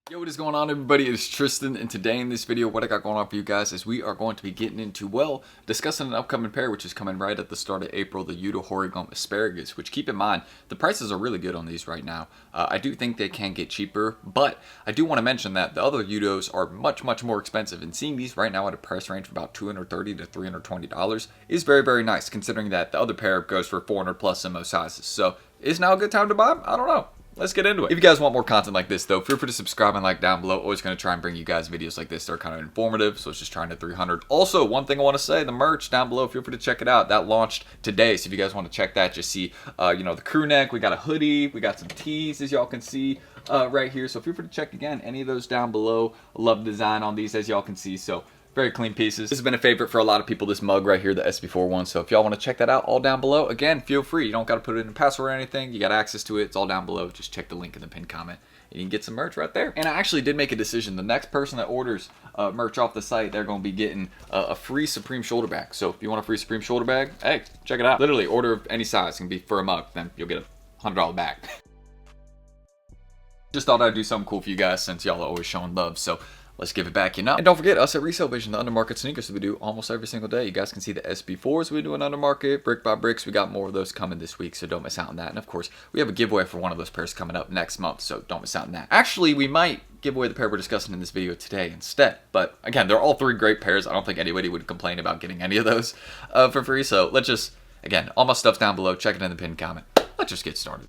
Yo, what is going on, everybody? It's Tristan, and today in this video, what I got going on for you guys is we are going to be getting into, well, discussing an upcoming pair which is coming right at the start of April, the YUTO HORIGOME asparagus, which, keep in mind, the prices are really good on these right now. I do think they can get cheaper, but I do want to mention that the other YUTOs are much more expensive, and seeing these right now at a price range of about $230 to $320 is very nice, considering that the other pair goes for 400 plus in most sizes. So, is now a good time to buy them? I don't know. Let's get into it. If you guys want more content like this, though, feel free to subscribe and like down below. Always going to try and bring you guys videos like this that are kind of informative, so it's just trying to 300. Also, one thing I want to say, the merch down below, feel free to check it out. That launched today, so if you guys want to check that, just see, the crew neck. We got a hoodie. We got some tees, as y'all can see right here. So feel free to check, again, any of those down below. Love the design on these, as y'all can see. So very clean pieces. This has been a favorite for a lot of people, this mug right here, the SB4 one. So if y'all want to check that out, all down below. Again, feel free. You don't got to put it in a password or anything. You got access to it. It's all down below. Just check the link in the pinned comment and you can get some merch right there. And I actually did make a decision. The next person that orders merch off the site, they're going to be getting a free Supreme shoulder bag. So if you want a free Supreme shoulder bag, hey, check it out. Literally, order any size. It can be for a mug. Then you'll get a $100 bag. Just thought I'd do something cool for you guys since y'all are always showing love. So let's give it back, And don't forget, us at Resell Vision, the undermarket sneakers that we do almost every single day. You guys can see the SB4s we do in undermarket, brick by bricks. We got more of those coming this week, so don't miss out on that. And of course, we have a giveaway for one of those pairs coming up next month, so don't miss out on that. Actually, we might give away the pair we're discussing in this video today instead. But again, they're all three great pairs. I don't think anybody would complain about getting any of those for free. So let's just, again, all my stuff's down below. Check it in the pinned comment. Let's just get started.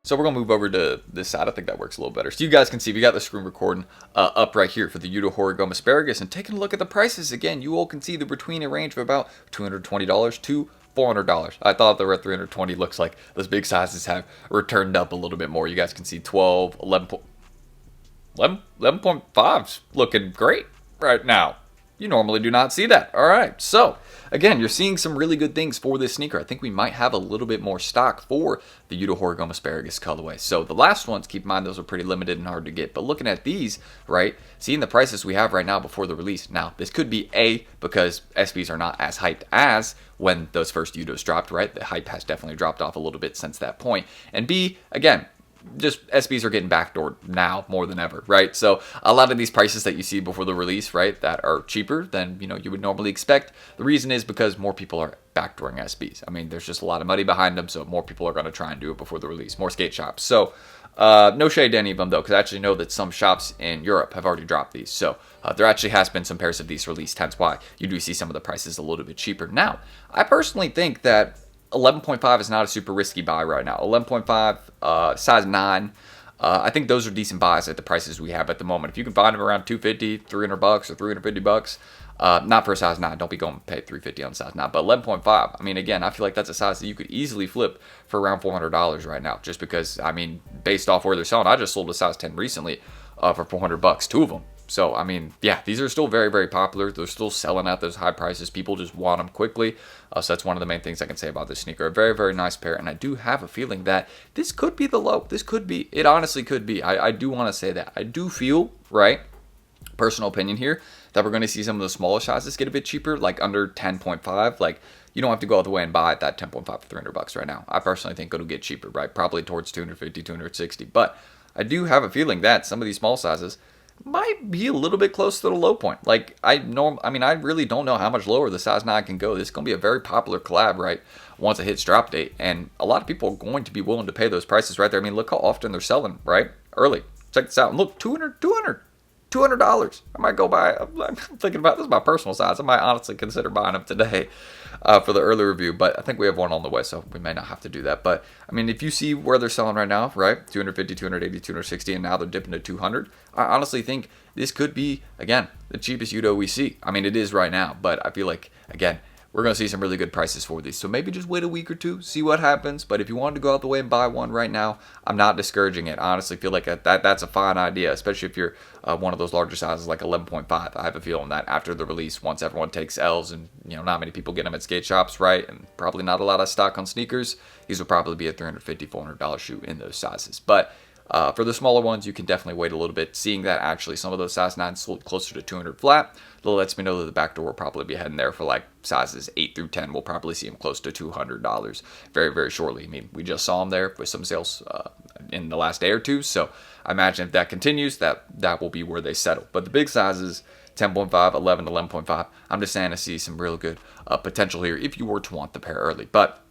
So we're going to move over to this side. I think that works a little better. So you guys can see we got the screen recording up right here for the YUTO HORIGOME asparagus. And taking a look at the prices, again, you all can see they're between a range of about $220 to $400. I thought they were at $320. Looks like those big sizes have returned up a little bit more. You guys can see 12, 11.5's looking great right now. You normally do not see that. All right, so again, you're seeing some really good things for this sneaker. I think we might have a little bit more stock for the YUTO HORIGOME asparagus colorway. So the last ones, keep in mind, those are pretty limited and hard to get. But looking at these, right, seeing the prices we have right now before the release. Now, this could be A, because SBs are not as hyped as when those first YUTOs dropped, right? The hype has definitely dropped off a little bit since that point. And B, again, just SBs are getting backdoored now more than ever, right? So a lot of these prices that you see before the release, right, that are cheaper than you would normally expect. The reason is because more people are backdooring SBs. I mean, there's just a lot of money behind them, so more people are going to try and do it before the release. More skate shops. So no shade to any of them though, because I actually know that some shops in Europe have already dropped these. So there actually has been some pairs of these released, hence why you do see some of the prices a little bit cheaper. Now, I personally think that 11.5 is not a super risky buy right now. 11.5, size 9. I think those are decent buys at the prices we have at the moment. If you can find them around $250, $300 or $350, not for a size 9. Don't be going to pay $350 on size 9. But 11.5, I mean, again, I feel like that's a size that you could easily flip for around $400 right now. Just because, I mean, based off where they're selling, I just sold a size 10 recently for $400, 2 of them. So, I mean, yeah, these are still very popular. They're still selling at those high prices. People just want them quickly. So that's one of the main things I can say about this sneaker. A very nice pair. And I do have a feeling that this could be the low. This could be. It honestly could be. I do want to say that. I do feel, right, personal opinion here, that we're going to see some of the smaller sizes get a bit cheaper, like under 10.5. Like, you don't have to go all the way and buy that 10.5 for $300 right now. I personally think it'll get cheaper, right? Probably towards 250, 260. But I do have a feeling that some of these small sizes might be a little bit close to the low point. Like, I really don't know how much lower the size 9 can go. This is going to be a very popular collab, right, once it hits drop date. And a lot of people are going to be willing to pay those prices right there. I mean, look how often they're selling, right, early. Check this out. And look, $200. I might go buy, I'm thinking about, this is my personal size. I might honestly consider buying them today for the early review, but I think we have one on the way, so we may not have to do that. But I mean, if you see where they're selling right now, right, 250, 280, 260, and now they're dipping to 200, I honestly think this could be, again, the cheapest YUTO we see. I mean, it is right now, but I feel like, again, we're going to see some really good prices for these. So maybe just wait a week or two, see what happens. But if you wanted to go out the way and buy one right now, I'm not discouraging it. I honestly feel like that's a fine idea, especially if you're one of those larger sizes like 11.5. I have a feeling that after the release, once everyone takes L's and not many people get them at skate shops, right, and probably not a lot of stock on sneakers, these will probably be a $350, $400 shoe in those sizes. But for the smaller ones, you can definitely wait a little bit. Seeing that actually some of those size 9s sold closer to 200 flat, that lets me know that the back door will probably be heading there for like sizes 8 through 10. We'll probably see them close to $200 very shortly. I mean, we just saw them there with some sales in the last day or two. So I imagine if that continues, that will be where they settle. But the big sizes, 10.5, 11, 11.5, I'm just saying I see some real good potential here if you were to want the pair early. But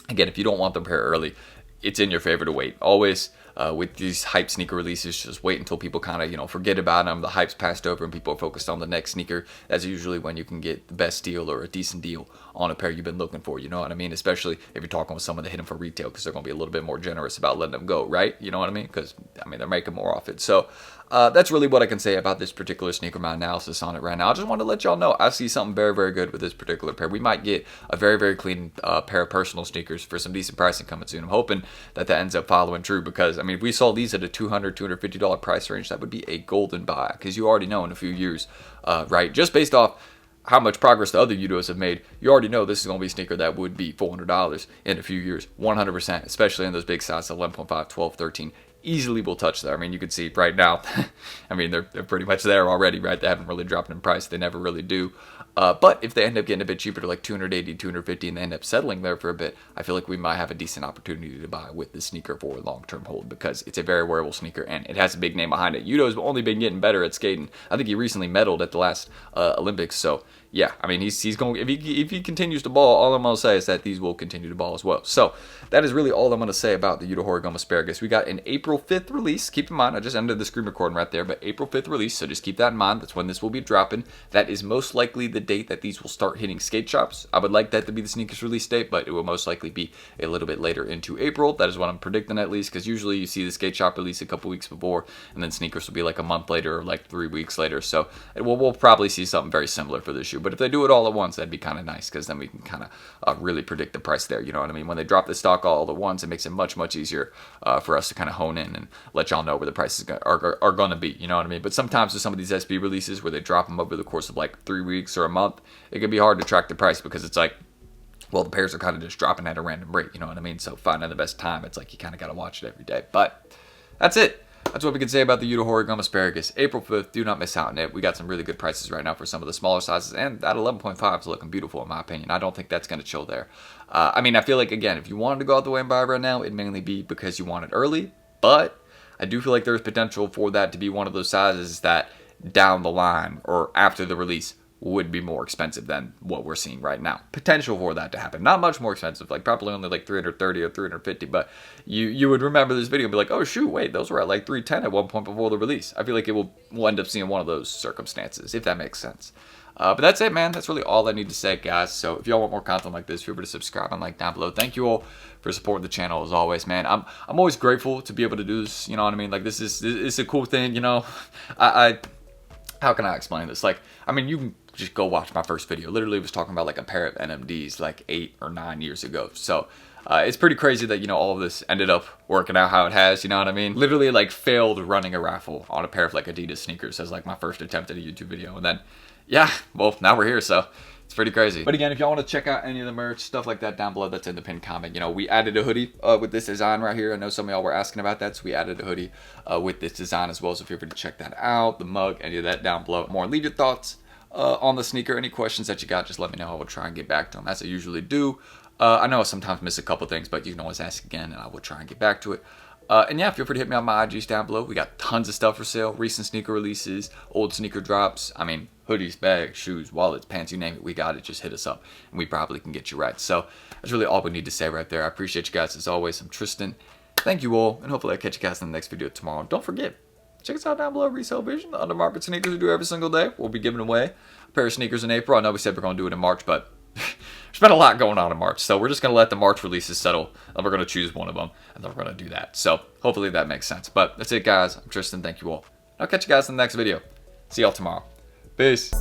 again, if you don't want the pair early, it's in your favor to wait. Always with these hype sneaker releases, just wait until people kind of, forget about them. The hype's passed over and people are focused on the next sneaker. That's usually when you can get the best deal or a decent deal on a pair you've been looking for. You know what I mean? Especially if you're talking with someone that hit them for retail, because they're going to be a little bit more generous about letting them go, right? You know what I mean? Because, they're making more off it. So that's really what I can say about this particular sneaker, my analysis on it right now. I just want to let y'all know I see something very, very good with this particular pair. We might get a very, very clean pair of personal sneakers for some decent pricing coming soon. I'm hoping that ends up following true, because, if we saw these at a $200, $250 price range, that would be a golden buy, because you already know in a few years, right, just based off how much progress the other Yutos have made, you already know this is going to be a sneaker that would be $400 in a few years, 100%, especially in those big sizes, 11.5, 12, 13. Easily will touch there. You can see right now, they're pretty much there already, right? They haven't really dropped in price. They never really do. But if they end up getting a bit cheaper to like 280, 250, and they end up settling there for a bit, I feel like we might have a decent opportunity to buy with this sneaker for a long-term hold, because it's a very wearable sneaker and it has a big name behind it. Yuto's only been getting better at skating. I think he recently medaled at the last Olympics. So yeah, he's going. If he continues to ball, all I'm gonna say is that these will continue to ball as well. So that is really all I'm gonna say about the YUTO HORIGOME Asparagus. We got an April 5th release. Keep in mind, I just ended the screen recording right there, but April 5th release. So just keep that in mind. That's when this will be dropping. That is most likely the date that these will start hitting skate shops. I would like that to be the sneakers release date, but it will most likely be a little bit later into April. That is what I'm predicting, at least, because usually you see the skate shop release a couple weeks before, and then sneakers will be like a month later or like 3 weeks later. So we'll probably see something very similar for this shoe. But if they do it all at once, that'd be kind of nice, because then we can kind of really predict the price there. You know what I mean? When they drop the stock all at once, it makes it much, much easier for us to kind of hone in and let y'all know where the prices are going to be. You know what I mean? But sometimes with some of these SB releases where they drop them over the course of like 3 weeks or a month, it can be hard to track the price, because it's like, well, the pairs are kind of just dropping at a random rate. You know what I mean? So finding the best time, it's like you kind of got to watch it every day. But that's it. That's what we can say about the YUTO HORIGOME Asparagus. April 5th, do not miss out on it. We got some really good prices right now for some of the smaller sizes, and that 11.5 is looking beautiful in my opinion. I don't think that's going to chill there. I feel like, again, if you wanted to go out the way and buy right now, it'd mainly be because you want it early, but I do feel like there's potential for that to be one of those sizes that down the line or after the release would be more expensive than what we're seeing right now. Potential for that to happen. Not much more expensive, like probably only like 330 or 350, but you would remember this video and be like, oh shoot, wait, those were at like 310 at one point before the release. I feel like we'll end up seeing one of those circumstances, if that makes sense. But that's it, man. That's really all I need to say, guys. So if y'all want more content like this, feel free to subscribe and like down below. Thank you all for supporting the channel as always, man. I'm always grateful to be able to do this. You know what I mean? Like, this is a cool thing, you know. How can I explain this? Like, you can just go watch my first video. Literally was talking about like a pair of NMDs like 8 or 9 years ago. So it's pretty crazy that, all of this ended up working out how it has, you know what I mean? Literally like failed running a raffle on a pair of like Adidas sneakers as like my first attempt at a YouTube video. And then, yeah, well, now we're here, so it's pretty crazy. But again, if y'all want to check out any of the merch, stuff like that down below, that's in the pinned comment. We added a hoodie with this design right here. I know some of y'all were asking about that, so we added a hoodie with this design as well. So feel free to check that out. The mug, any of that down below. More, leave your thoughts on the sneaker. Any questions that you got, just let me know. I will try and get back to them as I usually do. I know I sometimes miss a couple things, but you can always ask again, and I will try and get back to it. And yeah, feel free to hit me on my IGs down below. We got tons of stuff for sale. Recent sneaker releases, old sneaker drops. Hoodies, bags, shoes, wallets, pants, you name it. We got it. Just hit us up, and we probably can get you right. So that's really all we need to say right there. I appreciate you guys as always. I'm Tristan. Thank you all, and hopefully I'll catch you guys in the next video tomorrow. Don't forget, check us out down below. Resell Vision, the undermarket sneakers we do every single day. We'll be giving away a pair of sneakers in April. I know we said we're going to do it in March, but there's been a lot going on in March, so we're just going to let the March releases settle, and we're going to choose one of them, and then we're going to do that. So hopefully that makes sense. But that's it, guys. I'm Tristan. Thank you all. I'll catch you guys in the next video. See y'all tomorrow. Peace.